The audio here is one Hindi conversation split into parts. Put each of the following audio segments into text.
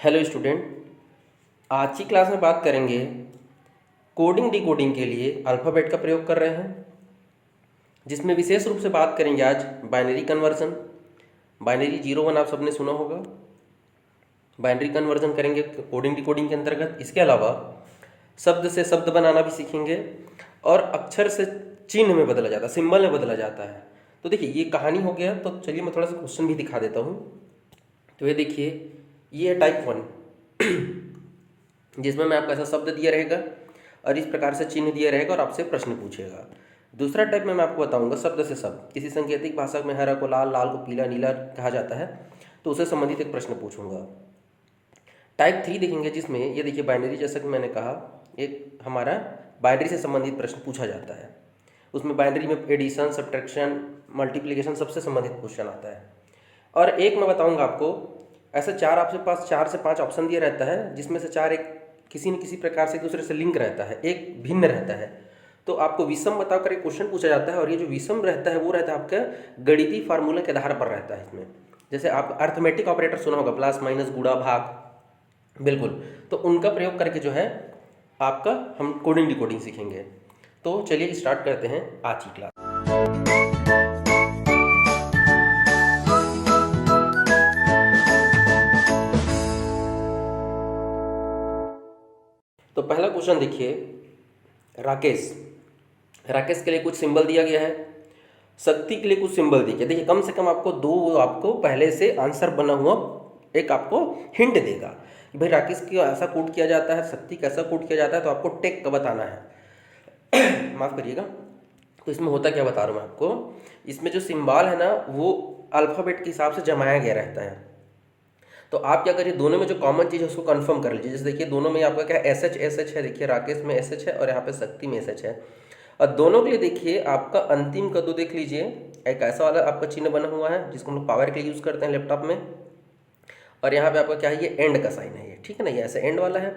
हेलो स्टूडेंट, आज की क्लास में बात करेंगे कोडिंग डिकोडिंग के लिए अल्फ़ाबेट का प्रयोग कर रहे हैं, जिसमें विशेष रूप से बात करेंगे आज बाइनरी कन्वर्जन। बाइनरी 0 1 आप सबने सुना होगा। बाइनरी कन्वर्जन करेंगे कोडिंग डिकोडिंग के अंतर्गत। इसके अलावा शब्द से शब्द बनाना भी सीखेंगे और अक्षर से चिन्ह में बदला जाता है, सिंबल में बदला जाता है। तो देखिए ये कहानी हो गया। तो चलिए मैं थोड़ा सा क्वेश्चन भी दिखा देता हूँ। तो ये देखिए, ये है टाइप 1 जिसमें मैं आपको ऐसा शब्द दिया रहेगा और इस प्रकार से चिन्ह दिया रहेगा और आपसे प्रश्न पूछेगा। दूसरा टाइप में मैं आपको बताऊंगा शब्द से शब्द। किसी सांकेतिक भाषा में हरा को लाल, लाल को पीला, नीला कहा जाता है, तो उससे संबंधित एक प्रश्न पूछूंगा। टाइप 3 देखेंगे, जिसमें ये देखिए बाइनरी, जैसा कि मैंने कहा, एक हमारा बाइनरी से संबंधित प्रश्न पूछा जाता है। उसमें बाइनरी में एडिशन, सब्ट्रैक्शन, मल्टीप्लिकेशन सबसे संबंधित क्वेश्चन आता है। और एक मैं बताऊंगा आपको, ऐसे आपसे पास 4 से 5 ऑप्शन दिया रहता है, जिसमें से 4 एक किसी न किसी प्रकार से एक दूसरे से लिंक रहता है, एक भिन्न रहता है। तो आपको विषम बताकर एक क्वेश्चन पूछा जाता है और ये जो विषम रहता है वो रहता है आपका गणितीय फार्मूला के आधार पर रहता है। इसमें जैसे आप अर्थमेटिक ऑपरेटर सुना होगा, प्लस माइनस गुणा भाग, बिल्कुल, तो उनका प्रयोग करके जो है आपका हम कोडिंग डिकोडिंग सीखेंगे। तो चलिए स्टार्ट करते हैं आज की क्लास। तो पहला क्वेश्चन देखिए, राकेश के लिए कुछ सिंबल दिया गया है, शक्ति के लिए कुछ सिंबल दिया गया। देखिए कम से कम आपको दो आपको पहले से आंसर बना हुआ एक आपको हिंट देगा कि भाई राकेश की ऐसा कोड किया जाता है, शक्ति कैसा कोड किया जाता है, तो आपको टेक का बताना है। माफ़ करिएगा। तो इसमें होता क्या बता रहा हूँ मैं आपको, इसमें जो सिंबल है ना वो अल्फ़ाबेट के हिसाब से जमाया गया रहता है। तो आप क्या करिए, दोनों में जो कॉमन चीज़ है उसको कंफर्म कर लीजिए। जैसे देखिए दोनों में आपका क्या एस एच है, देखिए राकेश में एस एच है और यहाँ पे शक्ति में एस एच है। और दोनों के लिए देखिए आपका अंतिम कद्दू देख लीजिए, एक ऐसा वाला आपका चिन्ह बना हुआ है जिसको हम लोग पावर के लिए यूज़ करते हैं लैपटॉप में। और यहाँ पे आपका क्या है, ये एंड का साइन है, ये ठीक है ना, ये ऐसे एंड वाला है।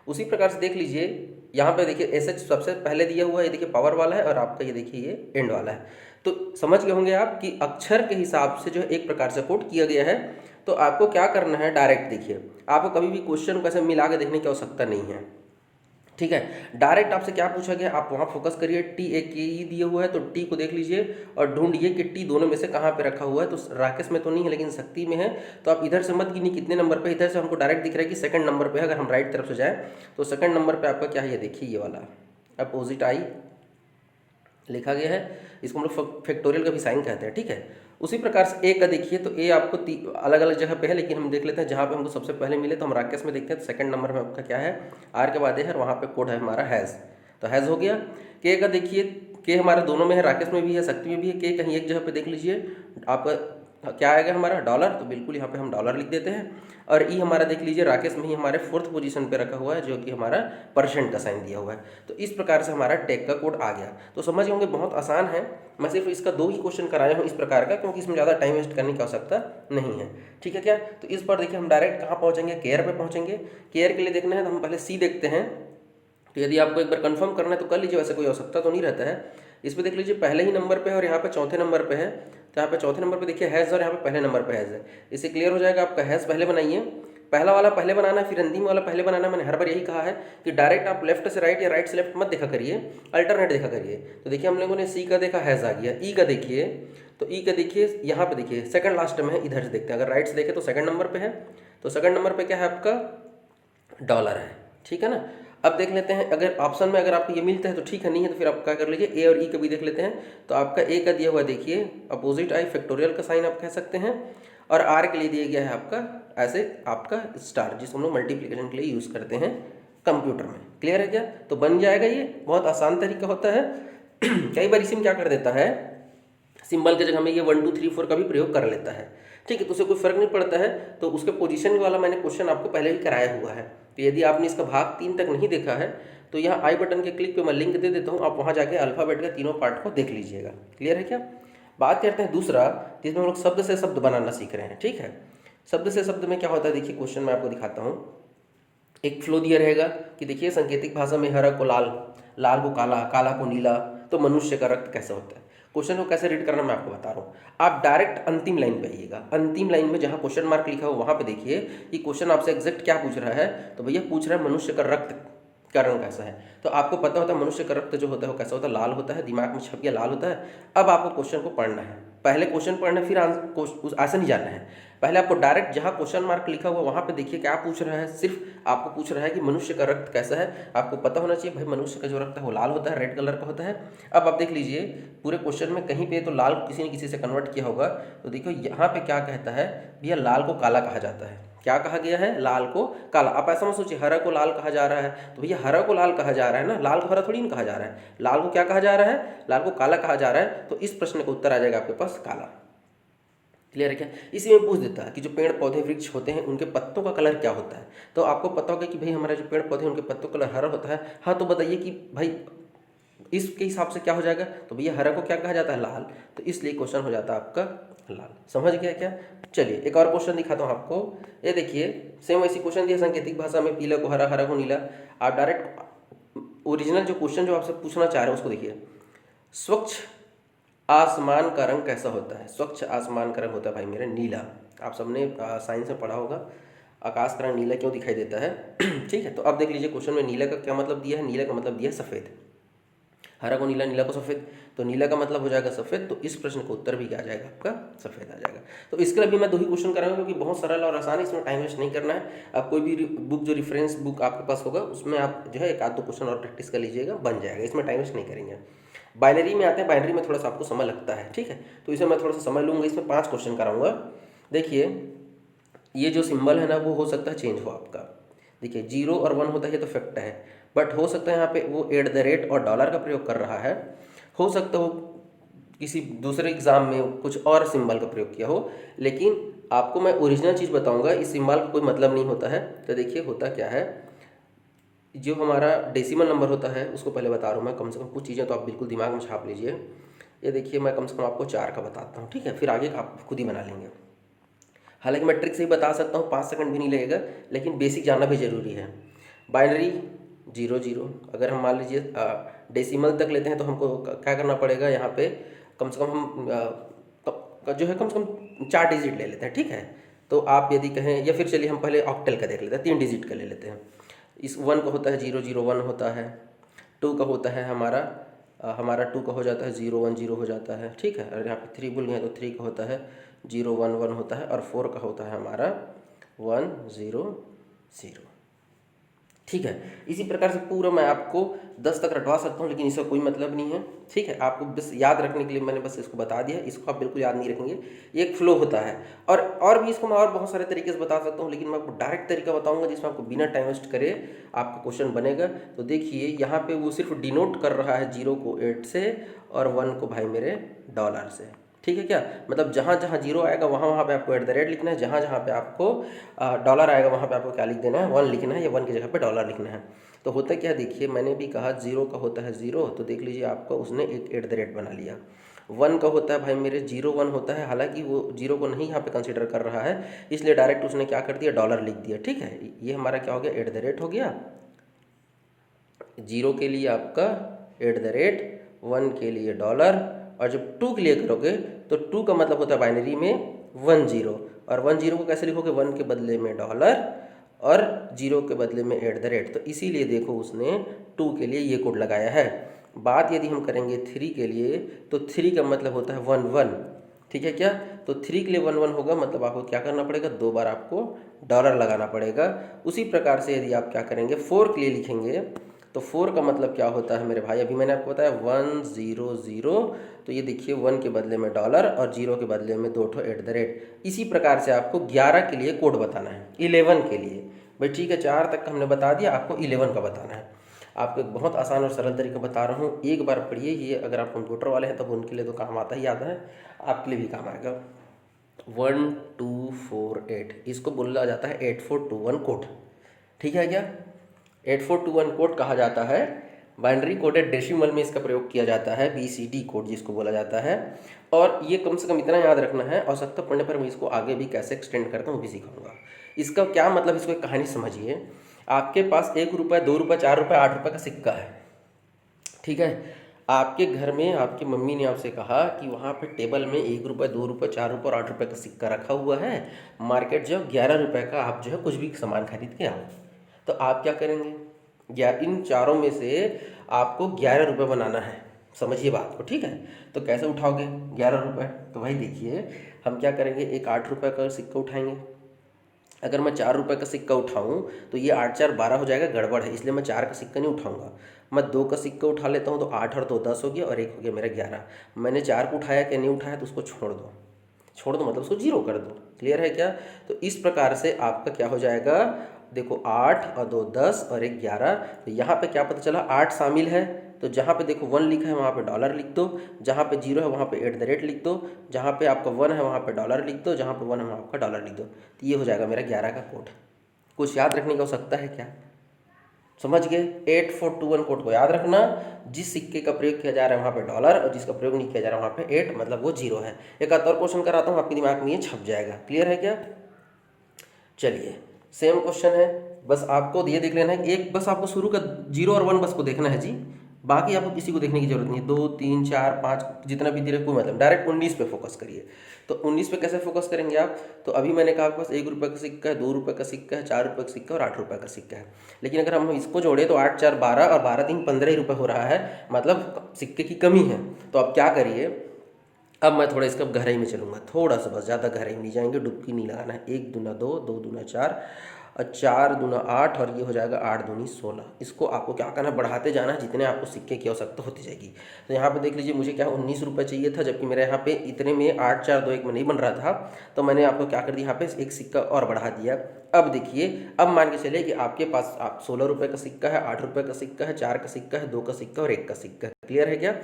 उसी प्रकार से देख लीजिए यहाँ पे देखिए एस एच सबसे पहले दिया हुआ है, ये देखिए पावर वाला है, और आपका ये देखिए ये एंड वाला है। तो समझ गए होंगे आप कि अक्षर के हिसाब से जो एक प्रकार से कोड किया गया है। तो आपको क्या करना है, डायरेक्ट देखिए, आपको कभी भी क्वेश्चन को ऐसे मिला के देखने की आवश्यकता नहीं है, ठीक है। डायरेक्ट आपसे क्या पूछा गया, आप वहाँ फोकस करिए। टी एक ये दिया हुआ है तो टी को देख लीजिए और ढूंढिए कि टी दोनों में से कहाँ पे रखा हुआ है। तो राकेश में तो नहीं है लेकिन शक्ति में है, तो आप इधर से मत गिनिए कितने नंबर पे, इधर से हमको डायरेक्ट दिख रहा है कि सेकंड नंबर पे है। अगर हम राइट तरफ से जाए तो सेकंड नंबर पे आपका क्या है, ये देखिए ये वाला अपोजिट आई लिखा गया है। इसको हम लोग फैक्टोरियल का भी साइन कहते हैं, ठीक है। उसी प्रकार से ए का देखिए, तो ए आपको अलग अलग जगह पे है, लेकिन हम देख लेते हैं जहाँ पे हमको सबसे पहले मिले। तो हम राकेश में देखते हैं, तो सेकंड नंबर में आपका क्या है, आर के बाद है, और वहाँ पे कोड है हमारा हैज़, तो हैज़ हो गया। के का देखिए, के हमारे दोनों में है, राकेश में भी है, शक्ति में भी है। के कहीं एक जगह पे देख लीजिए, आपका क्या आएगा हमारा डॉलर, तो बिल्कुल यहाँ पे हम डॉलर लिख देते हैं। और ई हमारा देख लीजिए राकेश में ही हमारे 4th पोजीशन पे रखा हुआ है, जो कि हमारा परसेंट का साइन दिया हुआ है। तो इस प्रकार से हमारा टेक का कोड आ गया। तो समझ होंगे बहुत आसान है। मैं सिर्फ इसका 2 ही क्वेश्चन कराया हूँ इस प्रकार का, क्योंकि इसमें ज़्यादा टाइम वेस्ट करने की आवश्यकता नहीं है, ठीक है क्या। तो इस पर देखिए हम डायरेक्ट कहाँ पहुँचेंगे, केयर पे पहुँचेंगे। केयर के लिए देखना है तो हम पहले सी देखते हैं। तो यदि आपको एक बार कंफर्म करना है तो कर लीजिए, वैसे कोई आवश्यकता तो नहीं रहता है। इस पर देख लीजिए पहले ही नंबर पे है और यहाँ पे चौथे नंबर पे है। तो यहाँ पे चौथे नंबर पे देखिए हैज़ और यहाँ पे पहले नंबर पे हैज़ है। इससे क्लियर हो जाएगा आपका हैज़ पहले बनाइए, पहला वाला पहले बनाना है, फिर अंतिम वाला पहले बनाना है। मैंने हर बार यही कहा है कि डायरेक्ट आप लेफ्ट से राइट या राइट से लेफ्ट मत देखा करिए, अल्टरनेट देखा करिए। तो देखिए हम लोगों ने सी का देखा, हैज़ आ गया। ई का देखिए, तो ई का देखिए यहाँ पे देखिए सेकंड लास्ट में है, इधर से देखते हैं। अगर राइट से देखें तो सेकंड नंबर पे है, तो सेकंड नंबर पे क्या है आपका डॉलर है, ठीक है ना। अब देख लेते हैं, अगर ऑप्शन में अगर आपको ये मिलता है तो ठीक है, नहीं है तो फिर आप क्या कर लीजिए, ए और ई का भी देख लेते हैं। तो आपका ए का दिया हुआ देखिए अपोजिट आई, फैक्टोरियल का साइन आप कह सकते हैं। और आर के लिए दिया गया है आपका ऐसे आपका स्टार, जिसको हम लोग मल्टीप्लिकेशन के लिए यूज़ करते हैं कंप्यूटर में। क्लियर है क्या। तो बन जाएगा, ये बहुत आसान तरीका होता है। कई बार इसी में क्या कर देता है, सिंबल के जगह में ये 1 2 3 4 का भी प्रयोग कर लेता है, ठीक है। तो उसे कोई फर्क नहीं पड़ता है। तो उसके पोजीशन वाला मैंने क्वेश्चन आपको पहले ही कराया हुआ है। तो यदि आपने इसका भाग 3 तक नहीं देखा है तो यहाँ आई बटन के क्लिक पे मैं लिंक दे देता हूँ, आप वहाँ जाके अल्फ़ाबेट का तीनों पार्ट को देख लीजिएगा। क्लियर है क्या। बात करते हैं दूसरा, जिसमें हम लोग शब्द से शब्द बनाना सीख रहे हैं, ठीक है। शब्द से शब्द में क्या होता है, देखिए क्वेश्चन मैं आपको दिखाता हूँ। एक फ्लो दिया रहेगा कि देखिए सांकेतिक भाषा में हरा को लाल, लाल को काला, काला को नीला, तो मनुष्य का रक्त कैसा होता है। क्वेश्चन को कैसे रीड करना मैं आपको बता रहा हूँ। आप डायरेक्ट अंतिम लाइन पे आइएगा, अंतिम लाइन में जहाँ क्वेश्चन मार्क लिखा हो वहाँ पे देखिए कि क्वेश्चन आपसे एग्जैक्ट क्या पूछ रहा है। तो भैया पूछ रहा है मनुष्य का रक्त का रंग कैसा है। तो आपको पता होता है मनुष्य का रक्त जो होता है वो कैसा होता है, लाल होता है, दिमाग में छप गया लाल होता है। अब आपको क्वेश्चन को पढ़ना है, पहले क्वेश्चन पढ़ना है फिर आंसर नहीं जाना है। पहले आपको डायरेक्ट जहाँ क्वेश्चन मार्क लिखा हुआ वहाँ पे देखिए क्या पूछ रहा है। सिर्फ आपको पूछ रहा है कि मनुष्य का रक्त कैसा है। आपको पता होना चाहिए भाई मनुष्य का जो रक्त है वो लाल होता है, रेड कलर का होता है। अब आप देख लीजिए पूरे क्वेश्चन में कहीं पे तो लाल किसी न किसी से कन्वर्ट किया होगा। तो देखो यहाँ पे क्या कहता है, भैया लाल को काला कहा जाता है। क्या कहा गया है, लाल को काला। आप ऐसा मत सोचिए हरा को लाल कहा जा रहा है, तो भैया हरा को लाल कहा जा रहा है ना, लाल को हरा थोड़ी नहीं कहा जा रहा है। लाल को क्या कहा जा रहा है, लाल को काला कहा जा रहा है। तो इस प्रश्न का उत्तर आ जाएगा आपके पास काला। क्लियर है क्या। इसी में पूछ देता है कि जो पेड़ पौधे वृक्ष होते हैं उनके पत्तों का कलर क्या होता है। तो आपको पता होगा कि भाई हमारे जो पेड़ पौधे हैं उनके पत्तों का कलर हरा होता है। हाँ तो बताइए कि भाई इसके हिसाब से क्या हो जाएगा। तो भैया हरा को क्या कहा जाता है, लाल। तो इसलिए क्वेश्चन हो जाता है आपका लाल। समझ गया क्या। चलिए एक और क्वेश्चन दिखाता हूँ आपको। ये देखिए सेम वैसी क्वेश्चन दिया सांकेतिक भाषा में, पीला को हरा, हरा को नीला। आप डायरेक्ट ओरिजिनल जो क्वेश्चन जो आपसे पूछना चाह रहे हैं उसको देखिए। स्वच्छ आसमान का रंग कैसा होता है। स्वच्छ आसमान का रंग होता है भाई मेरा नीला। आप सबने साइंस में पढ़ा होगा आकाश का रंग नीला क्यों दिखाई देता है। ठीक है, तो अब देख लीजिए क्वेश्चन में नीला का क्या मतलब दिया है। नीला का मतलब दिया है सफ़ेद। हरा को नीला, नीला को सफ़ेद, तो नीला का मतलब हो जाएगा सफ़ेद। तो इस प्रश्न का उत्तर भी क्या आ जाएगा आपका, सफ़ेद आ जाएगा। तो इसके लिए भी मैं 2 ही क्वेश्चन कराऊंगा क्योंकि बहुत सरल और आसान है, इसमें टाइम वेस्ट नहीं करना है। आप कोई भी बुक जो रेफरेंस बुक आपके पास होगा उसमें आप जो है 1 आध 2 क्वेश्चन और प्रैक्टिस कर लीजिएगा, बन जाएगा। इसमें टाइम वेस्ट नहीं करेंगे। बाइनरी में आते हैं, बाइनरी में थोड़ा सा आपको समय लगता है। ठीक है, तो इसे मैं थोड़ा सा समय लूँगा। इसमें 5 क्वेश्चन कराऊंगा। देखिए ये जो सिंबल है ना वो हो सकता है चेंज हो आपका। देखिए 0 और 1 होता है ये तो फैक्ट है, बट हो सकता है यहाँ पे वो @ और डॉलर का प्रयोग कर रहा है। हो सकता हो किसी दूसरे एग्जाम में कुछ और सिंबल का प्रयोग किया हो, लेकिन आपको मैं ओरिजिनल चीज़ बताऊंगा। इस सिंबल का कोई मतलब नहीं होता है। तो देखिए होता क्या है, जो हमारा डेसिमल नंबर होता है उसको पहले बता रहा हूँ मैं। कम से कम कुछ चीज़ें तो आप बिल्कुल दिमाग में छाप लीजिए। ये देखिए मैं कम से कम आपको 4 का बताता हूँ, ठीक है, फिर आगे का आप खुद ही बना लेंगे। हालांकि मैं ट्रिक से ही बता सकता हूँ, 5 सेकंड भी नहीं लगेगा, लेकिन बेसिक जानना भी ज़रूरी है। बाइनरी 0 0, अगर हम मान लीजिए डेसिमल तक लेते हैं तो हमको क्या करना पड़ेगा, यहाँ पे कम से कम हम जो है कम से कम 4 डिजिट ले लेते हैं। ठीक है, तो आप यदि कहें, या फिर चलिए हम पहले ऑक्टल का देख लेते हैं, 3 डिजिट का ले लेते हैं। इस 1 का होता है 0 0 1 होता है। 2 का होता है हमारा 2 का हो जाता है 0 1 0 हो जाता है। ठीक है, और यहाँ पे 3 भूल गए तो 3 का होता है 0 1 1 होता है, और 4 का होता है हमारा 1 0 0। ठीक है, इसी प्रकार से पूरा मैं आपको 10 तक रटवा सकता हूँ, लेकिन इसका कोई मतलब नहीं है। ठीक है, आपको बस याद रखने के लिए मैंने बस इसको बता दिया। इसको आप बिल्कुल याद नहीं रखेंगे, ये एक फ्लो होता है। और भी इसको मैं और बहुत सारे तरीके से बता सकता हूँ, लेकिन मैं आपको डायरेक्ट तरीका बताऊंगा जिसमें आपको बिना टाइम वेस्ट करे आपका क्वेश्चन बनेगा। तो देखिए यहाँ पे वो सिर्फ डिनोट कर रहा है 0 को 8 से और 1 को भाई मेरे डॉलर से। ठीक है क्या, मतलब जहाँ जहाँ 0 आएगा वहाँ वहाँ पे आपको @ लिखना है, जहाँ जहाँ पे आपको डॉलर आएगा वहाँ पे आपको क्या लिख देना है, 1 लिखना है, या 1 की जगह पे डॉलर लिखना है। तो होता क्या, देखिए मैंने भी कहा 0 का होता है 0, तो देख लीजिए आपका उसने एक @ बना लिया। 1 का होता है भाई मेरे 0 1 होता है, हालांकि वो 0 को नहीं यहाँ पे कंसिडर कर रहा है, इसलिए डायरेक्ट उसने क्या कर दिया, डॉलर लिख दिया। ठीक है, ये हमारा क्या हो गया, @ हो गया। 0 के लिए आपका @ 1 के लिए डॉलर, और जब 2 के लिए करोगे तो 2 का मतलब होता है बाइनरी में 1 0, और 1 0 को कैसे लिखोगे, 1 के बदले में डॉलर और 0 के बदले में @ तो इसीलिए देखो उसने 2 के लिए ये कोड लगाया है। बात यदि हम करेंगे 3 के लिए, तो 3 का मतलब होता है 1 1। ठीक है क्या, तो 3 के लिए 1 1 होगा, मतलब आपको क्या करना पड़ेगा, 2 बार आपको डॉलर लगाना पड़ेगा। उसी प्रकार से यदि आप क्या करेंगे 4 के लिए लिखेंगे, तो 4 का मतलब क्या होता है मेरे भाई, अभी मैंने आपको बताया 1 0 0, तो ये देखिए 1 के बदले में डॉलर और 0 के बदले में 2 @ इसी प्रकार से आपको 11 के लिए कोड बताना है, 11 के लिए। भाई ठीक है, 4 तक का हमने बता दिया, आपको 11 का बताना है। आपको एक बहुत आसान और सरल तरीका बता रहा हूँ, एक बार पढ़िए ये। अगर आप कंप्यूटर वाले हैं तब उनके लिए तो काम आता ही आता है, आपके लिए भी काम आएगा। 1 2 4 8, इसको बोला जाता है 8421 कोड। ठीक है क्या, 8421 कोड कहा जाता है। बाइनरी कोडेड डेसिमल में इसका प्रयोग किया जाता है, BCD कोड जिसको बोला जाता है। और ये कम से कम इतना याद रखना है, आवश्यकता पड़ने पर मैं इसको आगे भी कैसे एक्सटेंड करता हूँ वो भी सिखाऊंगा। इसका क्या मतलब, इसको एक कहानी समझिए। आपके पास 1 रुपये 2 रुपये 4 रुपये 8 रुपये का सिक्का है। ठीक है, आपके घर में आपकी मम्मी ने आपसे कहा कि वहाँ पे टेबल में 1 रुपये, 2 रुपये, 4 रुपये और 8 रुपये का सिक्का रखा हुआ है, मार्केट जाओ 11 रुपये का आप जो है कुछ भी सामान खरीद के आओ। तो आप क्या करेंगे? या इन चारों में से आपको 11 रुपये बनाना है, समझिए बात को, ठीक है। तो कैसे उठाओगे 11 रुपये? तो भाई देखिए, हम क्या करेंगे, एक 8 रुपये का सिक्का उठाएंगे। अगर मैं 4 रुपये का सिक्का उठाऊं तो ये 8 4 12 हो जाएगा, गड़बड़ है, इसलिए मैं 4 का सिक्का नहीं उठाऊंगा। मैं 2 का सिक्का उठा लेता हूं, तो 8 और 2 10 हो गया, और एक हो गया मेरा 11। मैंने 4 को उठाया कि नहीं उठाया, तो उसको छोड़ दो, छोड़ दो मतलब उसको जीरो कर दो। क्लियर है क्या? तो इस प्रकार से आपका क्या हो जाएगा, देखो 8 और 2 10 और एक 11। तो यहाँ पे क्या पता चला, 8 शामिल है, तो जहाँ पे देखो 1 लिखा है वहाँ पे डॉलर लिख दो, जहाँ पे 0 है वहाँ पे @ लिख दो, जहाँ पे आपका 1 है वहाँ पे डॉलर लिख दो, जहाँ पे 1 है वहाँ आपका डॉलर लिख दो। तो ये हो जाएगा मेरा 11 का कोड। कुछ याद रखने का हो सकता है क्या? समझ गए? 8421 कोड को याद रखना। जिस सिक्के का प्रयोग किया जा रहा है वहाँ पे डॉलर, और जिसका प्रयोग नहीं किया जा रहा है वहाँ पे 8, मतलब वो 0 है। एक आध और क्वेश्चन कराता हूँ, आपके दिमाग में ये छप जाएगा। क्लियर है क्या? चलिए, सेम क्वेश्चन है, बस आपको ये देख लेना है, एक बस आपको शुरू का 0 और 1 बस को देखना है जी, बाकी आपको किसी को देखने की जरूरत नहीं है। 2 3 4 5 जितना भी धीरे, कोई मतलब, डायरेक्ट 19 पे फोकस करिए। तो 19 पे कैसे फोकस करेंगे आप? तो अभी मैंने कहा आपके पास 1 रुपये का सिक्का है, 2 रुपये का सिक्का है, 4 रुपये का सिक्का और 8 रुपये का सिक्का है। लेकिन अगर हम इसको जोड़े तो 8 4 12 और 12 3 15 ही रुपये हो रहा है, मतलब सिक्के की कमी है। तो आप क्या करिए, अब मैं थोड़ा इसका गहराई में चलूँगा, थोड़ा सा, बस ज़्यादा गहराई में नहीं जाएंगे, डुबकी नहीं लगाना है। 1 दूना 2, 2 दूना 4 और 4 दूना 8, और ये हो जाएगा 8 दूनी 16। इसको आपको क्या करना है, बढ़ाते जाना है, जितने आपको सिक्के की आवश्यकता होती जाएगी। तो यहाँ पे देख लीजिए, मुझे क्या 19 रुपये चाहिए था, जबकि मेरे यहाँ पे इतने में 8 4 2 1 में नहीं बन रहा था। तो मैंने आपको क्या कर दिया, यहाँ पे एक सिक्का और बढ़ा दिया। अब देखिए, अब मान के चलिए कि आपके पास आप 16 रुपये का सिक्का है, 8 रुपये का सिक्का है, 4 का सिक्का है, 2 का सिक्का और 1 का सिक्का। क्लियर है क्या?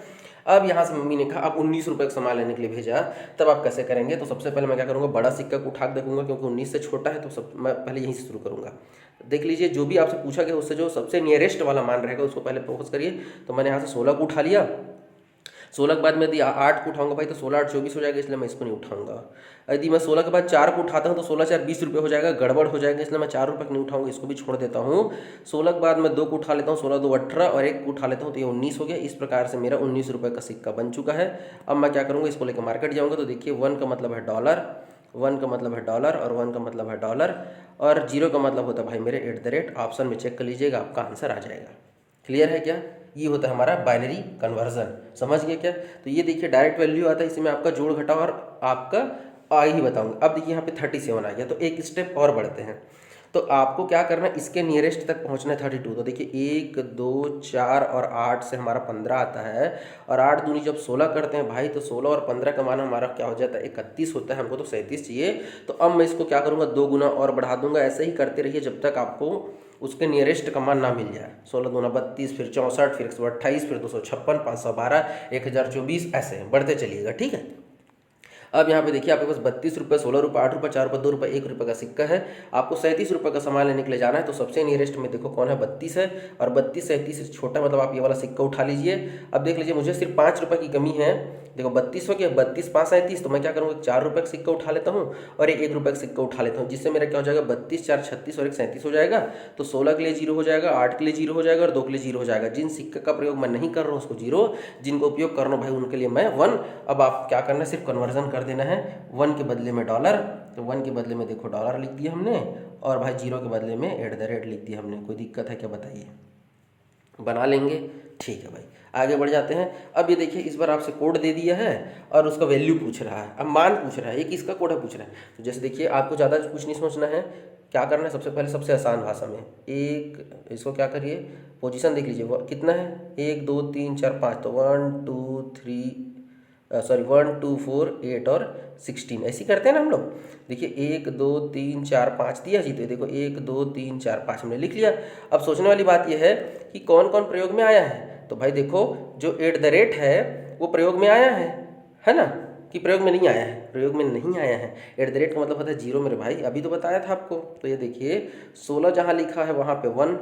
अब यहाँ से मम्मी ने कहा अब 19 रुपये का सामान लेने के लिए भेजा, तब आप कैसे करेंगे? तो सबसे पहले मैं क्या करूँगा, बड़ा सिक्का को उठा देखूंगा, क्योंकि 19 से छोटा है, तो मैं पहले यहीं से शुरू करूँगा। देख लीजिए, जो भी आपसे पूछा गया उससे जो सबसे नियरेस्ट वाला मान रहेगा उसको पहले फोकस करिए। तो मैंने यहाँ से 16 को उठा लिया। 16 के बाद मैं यदि 8 को उठाऊंगा भाई, तो 16 8 24 हो जाएगा, इसलिए मैं इसको नहीं उठाऊंगा। यदि मैं 16 के बाद 4 को उठाता हूँ तो 16 4 20 रुपये हो जाएगा, गड़बड़ हो जाएगा, इसलिए मैं 4 रुपये नहीं उठाऊंगा, इसको भी छोड़ देता हूँ। 16 के बाद मैं 2 को उठा लेता हूँ, 16 2 18 और 1 को उठा लेता हूँ, तो ये 19 हो गया। इस प्रकार से मेरा 19 रुपये का सिक्का बन चुका है। अब मैं क्या करूँगा, इसको लेकर मार्केट जाऊँगा। तो देखिए, 1 का मतलब है डॉलर, 1 का मतलब है डॉलर, और 1 का मतलब है डॉलर, और 0 का मतलब होता है भाई मेरे @ ऑप्शन में चेक कर लीजिएगा, आपका आंसर आ जाएगा। क्लियर है क्या? ये होता है हमारा बाइनरी कन्वर्जन। समझ गए क्या? तो ये देखिए डायरेक्ट वैल्यू आता है, इसमें आपका जोड़ घटाव और आपका आगे ही बताऊंगा। अब देखिए यहाँ पे 37 आ गया, तो एक स्टेप और बढ़ते हैं। तो आपको क्या करना है, इसके नियरेस्ट तक पहुँचना है 32। तो देखिए 1 2 4 और 8 से हमारा 15 आता है, और 8 दूनी जब 16 करते हैं भाई, तो 16 और 15 का मान हमारा क्या हो जाता है, 31 होता है। हमको तो 37 चाहिए। तो अब मैं इसको क्या करूँगा, 2 गुना और बढ़ा दूंगा। ऐसे ही करते रहिए जब तक आपको उसके नियरेस्ट का मान ना मिल जाए। 16 दूना 32, फिर 64, फिर 128, फिर 256, 512, 1024, ऐसे बढ़ते चलिएगा। ठीक है। अब यहाँ पे देखिए, आपके पास 32 रुपये, 16 रुपये, 8 रुपये, 4 रुपये, 2 रुपये, 1 रुपये का सिक्का है। आपको 37 रुपये का सामान लेने के लिए जाना है। तो सबसे नियरेस्ट में देखो कौन है, 32 है, और 32 37 से छोटा, मतलब आप ये वाला सिक्का उठा लीजिए। अब देख लीजिए, मुझे सिर्फ 5 रुपये की कमी है। देखो 32 हो गया, 32 5 37, तो मैं क्या करूँगा, 4 रुपये का सिक्का उठा लेता हूँ और 1 रुपये का सिक्का उठा लेता हूँ, जिससे मेरा क्या हो जाएगा, 32 4 36 और 1 37 हो जाएगा। तो 16 के लिए 0 हो जाएगा, 8 के लिए 0 हो जाएगा, और 2 के लिए 0 हो जाएगा। जिन सिक्के का प्रयोग मैं नहीं कर रहा हूँ उसको 0, जिनको उपयोग कर रहा हूँ भाई उनके लिए मैं 1। अब आप क्या करना है, सिर्फ कन्वर्जन कर देना है। 1 के बदले में डॉलर, तो 1 के बदले में देखो डॉलर लिख दिया हमने, और भाई 0 के बदले में @ लिख दिया हमने। कोई दिक्कत है क्या बताइए? बना लेंगे। ठीक है भाई, आगे बढ़ जाते हैं। अब ये देखिए, इस बार आपसे कोड दे दिया है और उसका वैल्यू पूछ रहा है, अब मान पूछ रहा है, ये किसका कोड है पूछ रहा है। तो जैसे देखिए, आपको ज़्यादा कुछ नहीं सोचना है, क्या करना है, सबसे पहले सबसे आसान भाषा में एक, इसको क्या करिए, पोजीशन देख लीजिए, कितना है, 1 2 3 4 5, तो 1 2 3 1 2 4 8 और 16, ऐसे करते हैं ना हम लोग। देखिए 1 2 3 4 5 दिया जी, तो देखो 1 2 3 4 5 हमने लिख लिया। अब सोचने वाली बात यह है कि कौन कौन प्रयोग में आया है। तो भाई देखो, जो @ है वो प्रयोग में आया है ना, कि प्रयोग में नहीं आया है? प्रयोग में नहीं आया है। @ का मतलब होता है 0 मेरे भाई, अभी तो बताया था आपको। तो ये देखिए, 16 जहाँ लिखा है वहाँ पे 1,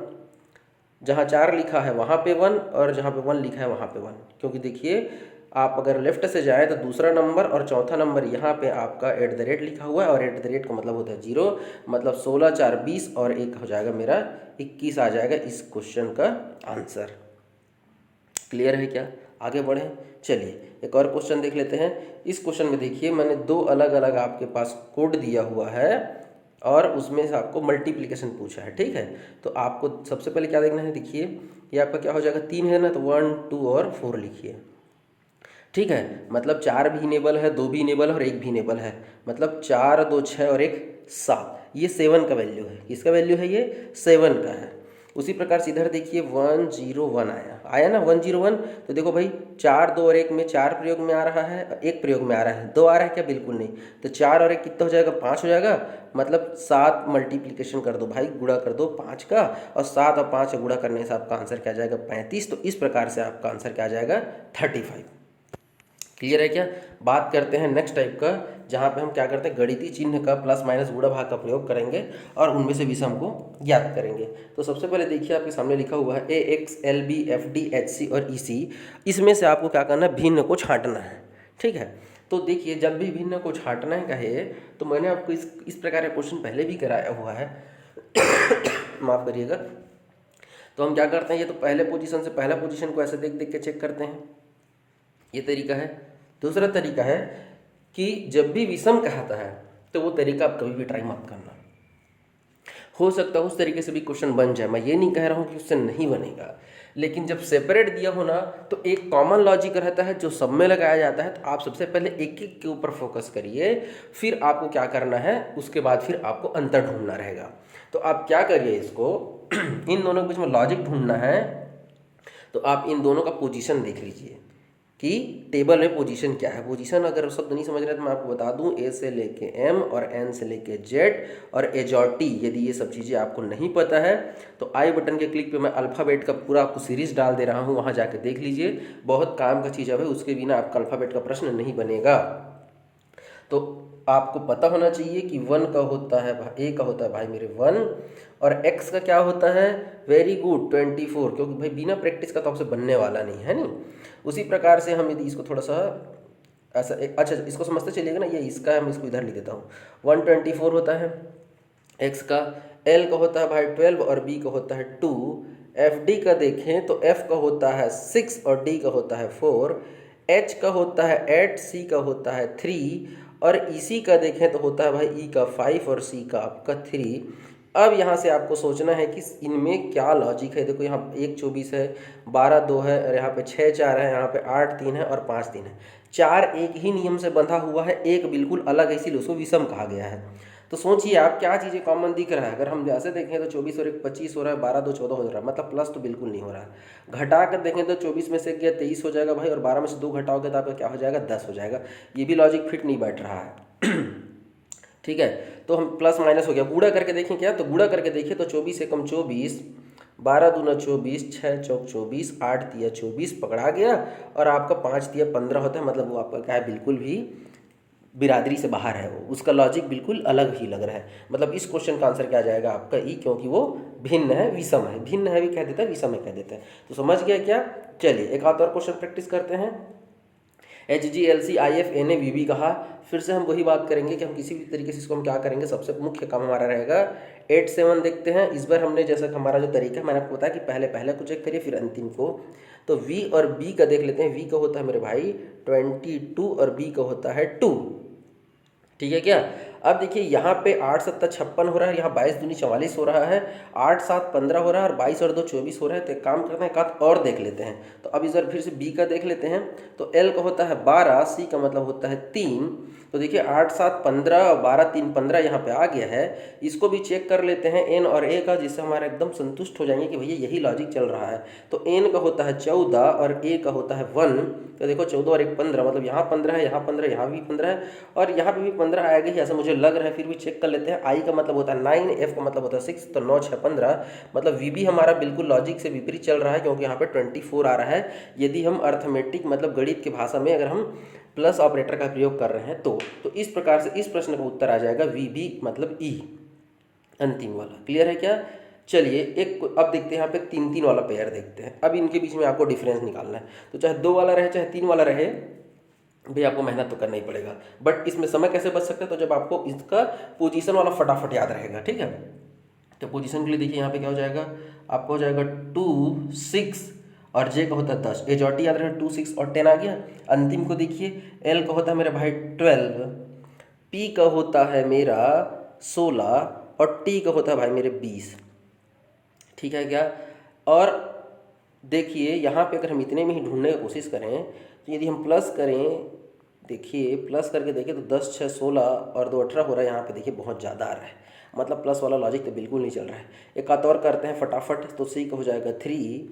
जहाँ 4 लिखा है वहाँ पे 1, और जहाँ पे 1 लिखा है वहाँ पे 1। क्योंकि देखिए, आप अगर लेफ्ट से जाए तो दूसरा नंबर और चौथा नंबर यहाँ पे आपका @ लिखा हुआ है, और @ का मतलब होता है 0, मतलब 16 4 20 और 1 हो जाएगा मेरा 21 आ जाएगा इस क्वेश्चन का आंसर। क्लियर है क्या? आगे बढ़ें। चलिए एक और क्वेश्चन देख लेते हैं। इस क्वेश्चन में देखिए मैंने दो अलग अलग आपके पास कोड दिया हुआ है और उसमें से आपको मल्टीप्लिकेशन पूछा है, ठीक है। तो आपको सबसे पहले क्या देखना है, देखिए ये आपका क्या हो जाएगा, 3 है ना, तो 1 2 और 4 लिखिए, ठीक है। मतलब 4 भी इनेबल है, 2 भी इनेबल है और 1 भी इनेबल है, मतलब 4 2 6 और 1 7। ये 7 का वैल्यू है, किसका वैल्यू है, ये 7 का है। उसी प्रकार से इधर देखिए 101 आया ना 101। तो देखो भाई 4 2 और 1 में 4 प्रयोग में आ रहा है, 1 प्रयोग में आ रहा है, 2 आ रहा है क्या, बिल्कुल नहीं। तो 4 और 1 कितना हो जाएगा, 5 हो जाएगा। मतलब 7 मल्टीप्लिकेशन कर दो भाई, गुणा कर दो 5 का, और 7 और 5 गुणा करने से आपका आंसर क्या आ जाएगा, 35। तो इस प्रकार से आपका आंसर क्या आ जाएगा, 35। क्लियर है क्या। बात करते हैं नेक्स्ट टाइप का, जहाँ पे हम क्या करते हैं, गणितीय चिन्ह का प्लस माइनस गुणा भाग का प्रयोग करेंगे और उनमें से विषम को ज्ञात करेंगे। तो सबसे पहले देखिए आपके सामने लिखा हुआ है AX LB FD HC और EC। इसमें से आपको क्या करना है, भिन्न को छांटना है, ठीक है। तो देखिए जब भी भिन्न को छांटना है कहे, तो मैंने आपको इस प्रकार का क्वेश्चन पहले भी कराया हुआ है माफ़ करिएगा। तो हम क्या करते हैं, ये तो पहले पोजीशन से पहला पोजीशन को ऐसे देख देख के चेक करते हैं, ये तरीका है। दूसरा तरीका है कि जब भी विषम कहता है तो वो तरीका आप कभी भी ट्राई मत करना। हो सकता है उस तरीके से भी क्वेश्चन बन जाए, मैं ये नहीं कह रहा हूँ कि उससे नहीं बनेगा, लेकिन जब सेपरेट दिया हो ना तो एक कॉमन लॉजिक रहता है जो सब में लगाया जाता है। तो आप सबसे पहले एक एक के ऊपर फोकस करिए, फिर आपको क्या करना है, उसके बाद फिर आपको अंतर ढूंढना रहेगा। तो आप क्या करिए, इसको इन दोनों के बीच में लॉजिक ढूंढना है। तो आप इन दोनों का पोजीशन देख लीजिए कि टेबल में पोजीशन क्या है। पोजीशन अगर शब्द नहीं समझ रहे तो मैं आपको बता दूं, ए से लेके एम और एन से लेके जेड और एच और टी। यदि ये सब चीज़ें आपको नहीं पता है तो आई बटन के क्लिक पे मैं अल्फ़ाबेट का पूरा आपको सीरीज डाल दे रहा हूं, वहां जाके देख लीजिए। बहुत काम का चीज़ है भाई, उसके बिना आपका अल्फ़ाबेट का प्रश्न नहीं बनेगा। तो आपको पता होना चाहिए कि 1 का होता है भाई, ए का होता है भाई मेरे 1, और एक्स का क्या होता है, वेरी गुड 24, क्योंकि भाई बिना प्रैक्टिस का तो आपसे बनने वाला नहीं है। नहीं, उसी प्रकार से हम यदि इसको थोड़ा सा ऐसा अच्छा इसको समझते चलिएगा ना, ये इसका है, मैं इसको इधर लिख देता हूँ। 124 होता है एक्स का, एल का होता है भाई 12 और बी का होता है 2। एफ डी का देखें तो एफ का होता है 6 और डी का होता है 4। एच का होता है 8, सी का होता है 3 और ई का देखें तो होता है भाई ई का 5 और सी का आपका 3। अब यहाँ से आपको सोचना है कि इनमें क्या लॉजिक है। देखो यहाँ 1 24 है, 12 2 है, और यहाँ पे 6 4 है, यहाँ पे 8 3 है और 5 3 है। 4 एक ही नियम से बंधा हुआ है, एक बिल्कुल अलग है, इसीलिए उसको विषम कहा गया है। तो सोचिए आप क्या चीज़ें कॉमन दिख रहा है। अगर हम जैसे देखें तो 24 और 1 25 हो रहा है, 12 2 14 हो रहा है, मतलब प्लस तो बिल्कुल नहीं हो रहा है। घटा कर देखें तो 24 में से गया 23 हो जाएगा भाई, और 12 में से 2 घटाओगे तो आपका क्या हो जाएगा, 10 हो जाएगा। ये भी लॉजिक फिट नहीं बैठ रहा है ठीक है। तो हम प्लस माइनस हो गया, गुणा करके देखें क्या, तो गुणा करके देखिए तो 24 एकम 24, 12 दूना 24, 6 चौक 24, 8 तिया 24 पकड़ा गया, और आपका 5 तिया 15 होता है। मतलब वो आपका क्या है, बिल्कुल भी बिरादरी से बाहर है, वो उसका लॉजिक बिल्कुल अलग ही लग रहा है। मतलब इस क्वेश्चन का आंसर क्या आ जाएगा आपका ई, क्योंकि वो भिन्न है, विषम है। भिन्न है भी कह देता है, विषम है कह देता है। तो समझ गया क्या। चलिए एक आध और क्वेश्चन प्रैक्टिस करते हैं। HGLC IF NA VB कहा, फिर से हम वही बात करेंगे कि हम किसी भी तरीके से इसको हम क्या करेंगे, सबसे मुख्य काम हमारा रहेगा 8 7 देखते हैं। इस बार हमने जैसा कि हमारा जो तरीका है, मैंने आपको बताया कि पहले को चेक करिए फिर अंतिम को। तो V और B का देख लेते हैं। V का होता है मेरे भाई 22 और B का होता है 2, ठीक है क्या। अब देखिए यहाँ पे 8 7 56 हो रहा है, यहाँ 22 दूनी 44 हो रहा है, 8 7 15 हो रहा है और 22 और 2 24 हो रहा है। तो एक काम करते हैं, एक आध और देख लेते हैं। तो अब इस बार फिर से बी का देख लेते हैं। तो एल का होता है 12, सी का मतलब होता है 3। तो देखिए 8 7 15 और 12 3 15 यहाँ पे आ गया है। इसको भी चेक कर लेते हैं एन और ए का, जिससे हमारा एकदम संतुष्ट हो जाएंगे कि भैया यही लॉजिक चल रहा है। तो एन का होता है 14 और ए का होता है 1। तो देखो 14 और 1 15, मतलब यहाँ 15 है, यहाँ 15, यहाँ भी 15 है और यहाँ पे भी 15 आएगा ही ऐसा मुझे लग रहा है। फिर भी चेक कर लेते हैं। आई का मतलब होता है 9, एफ का मतलब होता है 6, तो 9 6 15, मतलब वी भी हमारा बिल्कुल लॉजिक से विपरीत चल रहा है, क्योंकि यहाँ पे 24 आ रहा है। यदि हम अर्थमेटिक मतलब गणित की भाषा में अगर हम प्लस ऑपरेटर का प्रयोग कर रहे हैं तो इस प्रकार से इस प्रश्न का उत्तर आ जाएगा वी बी मतलब ई, अंतिम वाला। क्लियर है क्या। चलिए एक अब देखते हैं, यहाँ पे 3 3 वाला पेयर देखते हैं। अब इनके बीच में आपको डिफरेंस निकालना है। तो चाहे 2 वाला रहे चाहे 3 वाला रहे, भाई आपको मेहनत तो करना ही पड़ेगा। बट इसमें समय कैसे बच सकता है, तो जब आपको इसका पोजीशन वाला फटाफट याद रहेगा, ठीक है। तो पोजीशन के लिए देखिए यहाँ पे क्या हो जाएगा, आपको हो जाएगा 2 6 और जे का होता है 10। एजॉटी याद रहे 2, 6 और 10 आ गया। अंतिम को देखिए, एल का होता है मेरा भाई 12, पी का होता है मेरा 16 और टी का होता है भाई मेरे 20। ठीक है क्या? और देखिए यहाँ पे अगर हम इतने में ही ढूंढने की कोशिश करें तो यदि हम प्लस करें, देखिए प्लस करके देखिए तो 10, 6, 16 और 2, 18 हो रहा है। यहाँ पे देखिए बहुत ज़्यादा आ रहा है, मतलब प्लस वाला लॉजिक तो बिल्कुल नहीं चल रहा है। एक आध और करते हैं फटाफट। तो सी का हो जाएगा 3,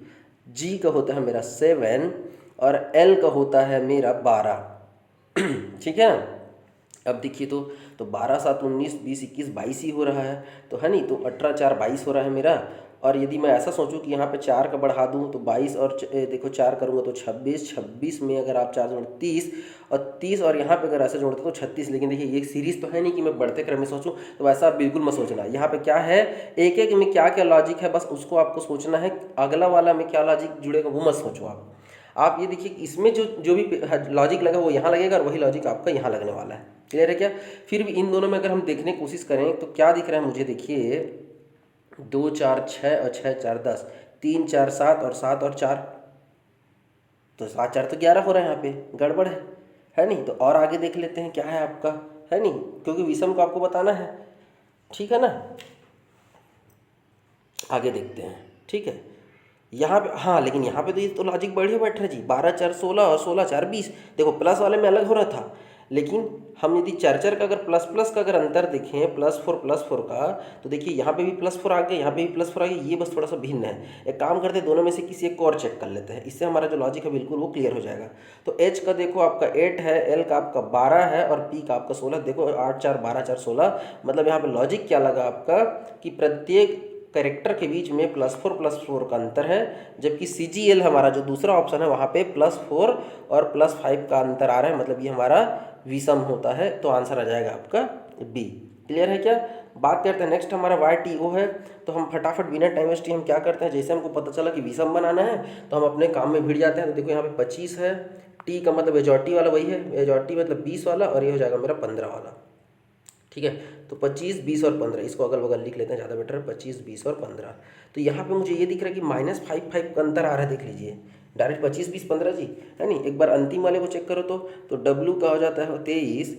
जी का होता है मेरा 7 और एल का होता है मेरा 12। ठीक है ना? अब देखिए तो 12, 7, 19, 20, 21, 22 ही हो रहा है, तो है नहीं, तो 18, 4, 22 हो रहा है मेरा। और यदि मैं ऐसा सोचूं कि यहाँ पे 4 का बढ़ा दूँ तो 22 और देखो 4 करूँगा तो 26, 26 में अगर आप 4 जोड़ 30 और 30 और यहाँ पे अगर ऐसे जोड़ते तो 36। लेकिन देखिए ये सीरीज़ तो है नहीं कि मैं बढ़ते क्रम में सोचूं, तो वैसा आप बिल्कुल मत सोचना। यहाँ पे क्या है, एक एक में क्या क्या लॉजिक है बस उसको आपको सोचना है, अगला वाला में क्या लॉजिक जुड़ेगा वो मत सोचो आप ये देखिए इसमें जो जो भी लॉजिक लगा वो यहाँ लगेगा और वही लॉजिक आपका यहाँ लगने वाला है। क्लियर है क्या? फिर भी इन दोनों में अगर हम देखने की कोशिश करें तो क्या दिख रहा है मुझे, देखिए 2, 4, 6 और 6, 4, 10, 3, 4, 7 और 7 और 4, तो 7, 4 तो 11 हो रहा है। यहाँ पे गड़बड़ है नहीं? तो और आगे देख लेते हैं क्या है आपका, है नहीं, क्योंकि विषम को आपको बताना है। ठीक है ना? आगे देखते हैं। ठीक है, यहाँ पे हाँ, लेकिन यहाँ पे तो ये तो लॉजिक बढ़िया बैठ रहा है जी। 12, 4, 16 और 16, 4, 20। देखो प्लस वाले में अलग हो रहा था, लेकिन हम यदि चर का अगर प्लस प्लस का अगर अंतर देखें, +4 का, तो देखिए यहाँ पे भी +4 आ गया, यहाँ पे भी +4 आ गया। ये बस थोड़ा सा भिन्न है। एक काम करते हैं, दोनों में से किसी एक को और चेक कर लेते हैं, इससे हमारा जो लॉजिक है बिल्कुल वो क्लियर हो जाएगा। तो एच का देखो आपका 8 है, एल का आपका 12 है और पी का आपका 16। देखो 8, 4, 12, 4, 16, मतलब यहाँ पे लॉजिक क्या लगा आपका कि प्रत्येक कैरेक्टर के बीच में +4 का अंतर है, जबकि CGL हमारा जो दूसरा ऑप्शन है वहाँ पे +4 और +5 का अंतर आ रहा है, मतलब ये हमारा विषम होता है। तो आंसर आ जाएगा आपका बी। क्लियर है क्या? बात करते हैं नेक्स्ट, हमारा YTO है। तो हम फटाफट बिना टाइम वेस्ट हम क्या करते हैं, जैसे हमको पता चला कि विषम बनाना है तो हम अपने काम में भिड़ जाते हैं। तो देखो यहाँ पे 25 है, टी का मतलब एजॉटी वाला वही है, एजॉटी मतलब 20 वाला, और ये हो जाएगा मेरा 15 वाला। ठीक है, तो 25, 20 और 15, इसको अगल बगल लिख लेते हैं, ज़्यादा बेटर है। 25, 20 और 15। तो यहाँ पे मुझे ये दिख रहा है कि -5 का अंतर आ रहा है। देख लीजिए डायरेक्ट 25, 20, 15 जी, है नहीं? एक बार अंतिम वाले को चेक करो तो W का हो जाता है 23,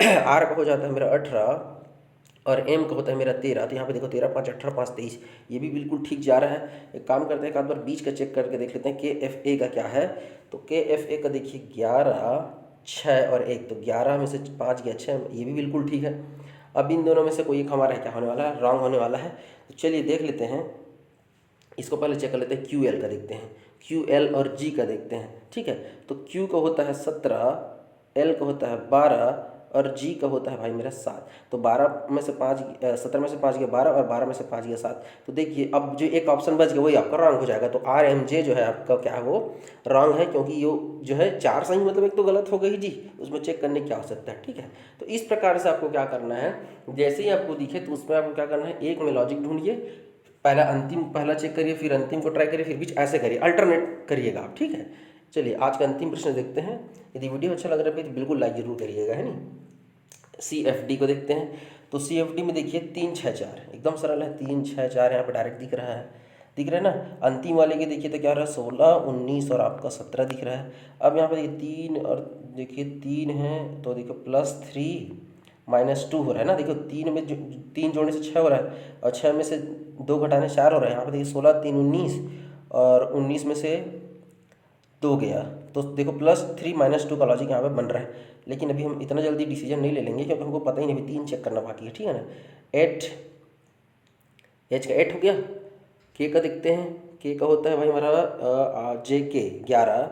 R का हो जाता है मेरा 18 और M का होता है मेरा 13। तो यहाँ पे देखो 13, 5, 18, 5, 23, ये भी बिल्कुल ठीक जा रहा है। एक काम करते हैं, एक आध बार बीच का चेक करके देख लेते हैं KFA का क्या है। तो KFA का देखिए 11, 6 और 1, तो 11 में से 5 गया 6, ये भी बिल्कुल ठीक है। अब इन दोनों में से कोई एक हमारा क्या होने वाला है, रॉन्ग होने वाला है। तो चलिए देख लेते हैं, इसको पहले चेक कर लेते हैं। QL का देखते हैं, QL और G का देखते हैं। ठीक है, तो Q का होता है 17, L का होता है 12 और G का होता है भाई मेरा 7। तो 12 में से 5, 17 में से 5 गया 12 और 12 में से 5 गया 7। तो देखिए अब जो एक ऑप्शन बच गया वही आपका रॉन्ग हो जाएगा। तो RMJ जो है आपका क्या है, वो रॉन्ग है, क्योंकि ये जो है 4 सही मतलब एक तो गलत हो गई जी, उसमें चेक करने की क्या आवश्यकता है। ठीक है, तो इस प्रकार से आपको क्या करना है, जैसे ही आपको दिखे तो उसमें आपको क्या करना है, एक में लॉजिक ढूंढिए, पहला चेक करिए, फिर अंतिम को ट्राई करिए, फिर बीच ऐसे करिए, अल्टरनेट करिएगा आप। ठीक है, चलिए आज का अंतिम प्रश्न देखते हैं। यदि वीडियो अच्छा लग रहा है तो बिल्कुल लाइक जरूर करिएगा, है नहीं। CFD को देखते हैं। तो CFD में देखिए 3, 6, 4, एकदम सरल है। 3, 6, 4 यहाँ पर डायरेक्ट दिख रहा है, दिख रहा है ना। अंतिम वाले के देखिए तो क्या रहा है, 16, 19 और आपका 17 दिख रहा है। अब यहाँ पर देखिए 3 और देखिए 3 है, तो देखो +3 -2 हो रहा है ना। देखो 3 में 3 जोड़ने से 6 हो रहा है, और 6 में से 2 घटाने 4 हो रहा है। यहाँ पे देखिए 16, 3, 19 और 19 में से 2 गया, तो देखो +3 -2 का लॉजिक यहाँ पे बन रहा है। लेकिन अभी हम इतना जल्दी डिसीजन नहीं ले लेंगे, क्योंकि हमको पता ही नहीं, अभी 3 चेक करना बाकी है। ठीक है ना। 8, H का 8 हो गया। K का देखते हैं, K का होता है भाई हमारा JK 11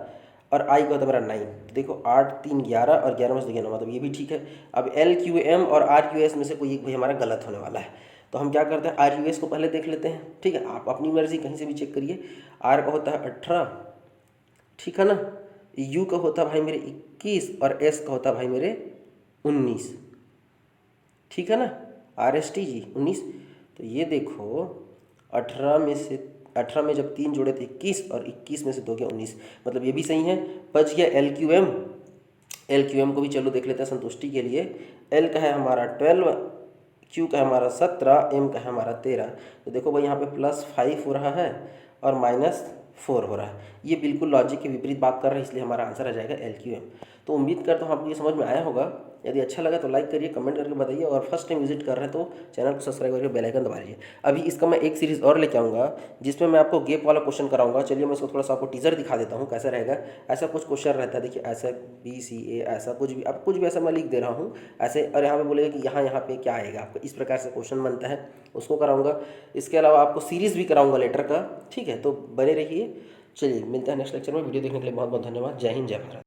और I का होता है मेरा 9। तो देखो 8, 3, 11 और 11 में से 9, मतलब ये भी ठीक है। अब LQM और RQS में से कोई एक भाई हमारा गलत होने वाला है। तो हम क्या करते हैं, RQS को पहले देख लेते हैं। ठीक है, आप अपनी मर्जी कहीं से भी चेक करिए। R का होता है 18, ठीक है ना। U का होता है भाई मेरे 21 और S का होता है भाई मेरे 19, ठीक है ना। RST जी 19। तो ये देखो 18 में जब 3 जोड़े थे 21 और 21 में से 2 गया 19, मतलब ये भी सही है। बच गया LQM को भी चलो देख लेते हैं संतुष्टि के लिए। L का है हमारा 12, Q का है हमारा 17, M का है हमारा 13। तो देखो भाई यहाँ पे +5 हो रहा है और -4 हो रहा है। ये बिल्कुल लॉजिक के विपरीत बात कर रहे हैं, इसलिए हमारा आंसर आ जाएगा LQM। तो उम्मीद करता हूँ आपको ये समझ में आया होगा। यदि अच्छा लगा तो लाइक करिए, कमेंट करके बताइए, और फर्स्ट टाइम विजिट कर रहे हैं तो चैनल को सब्सक्राइब करके बेल आइकन दबा लीजिए। अभी इसका मैं एक सीरीज़ और लेके आऊँगा जिसमें मैं आपको गैप वाला क्वेश्चन कराऊंगा। चलिए मैं इसको थोड़ा सा आपको टीजर दिखा देता हूँ कैसा रहेगा। ऐसा कुछ क्वेश्चन रहता है, देखिए ऐसा BCA, ऐसा कुछ भी, अब कुछ भी ऐसा मैं लिख दे रहा हूँ ऐसे, और यहाँ पे बोलेगा कि यहाँ पे क्या आएगा आपका, इस प्रकार से क्वेश्चन बनता है, उसको कराऊंगा। इसके अलावा आपको सीरीज़ भी कराऊंगा लेटर का, ठीक है। तो बने रहिए। चलिए मिलते हैं नेक्स्ट लेक्चर में। वीडियो देखने के लिए बहुत बहुत धन्यवाद। जय हिंद, जय भारत।